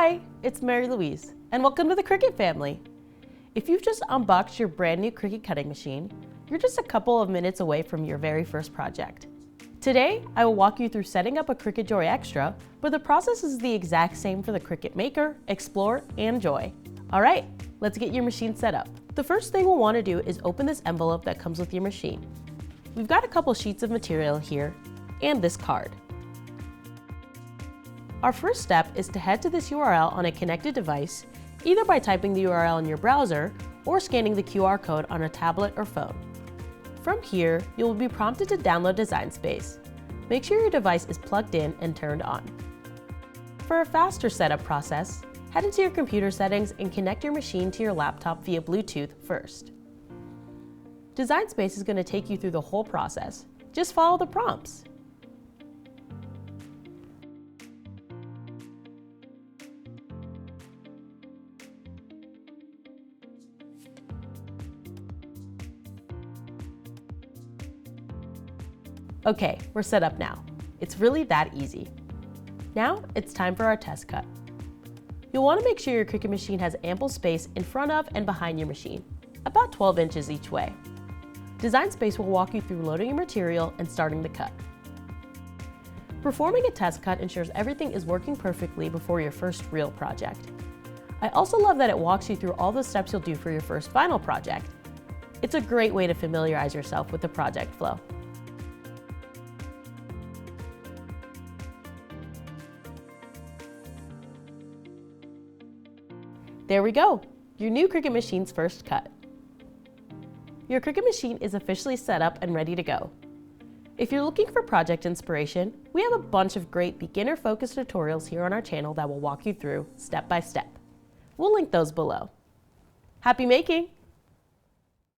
Hi, it's Mary Louise, and welcome to the Cricut family. If you've just unboxed your brand new Cricut cutting machine, you're just a couple of minutes away from your very first project. Today, I will walk you through setting up a Cricut Joy Extra, but the process is the exact same for the Cricut Maker, Explore, and Joy. All right, let's get your machine set up. The first thing we'll want to do is open this envelope that comes with your machine. We've got a couple sheets of material here, and this card. Our first step is to head to this URL on a connected device, either by typing the URL in your browser or scanning the QR code on a tablet or phone. From here, you will be prompted to download Design Space. Make sure your device is plugged in and turned on. For a faster setup process, head into your computer settings and connect your machine to your laptop via Bluetooth first. Design Space is going to take you through the whole process. Just follow the prompts. Okay, we're set up now. It's really that easy. Now, it's time for our test cut. You'll want to make sure your Cricut machine has ample space in front of and behind your machine, about 12 inches each way. Design Space will walk you through loading your material and starting the cut. Performing a test cut ensures everything is working perfectly before your first real project. I also love that it walks you through all the steps you'll do for your first final project. It's a great way to familiarize yourself with the project flow. There we go, your new Cricut machine's first cut. Your Cricut machine is officially set up and ready to go. If you're looking for project inspiration, we have a bunch of great beginner-focused tutorials here on our channel that will walk you through step by step. We'll link those below. Happy making!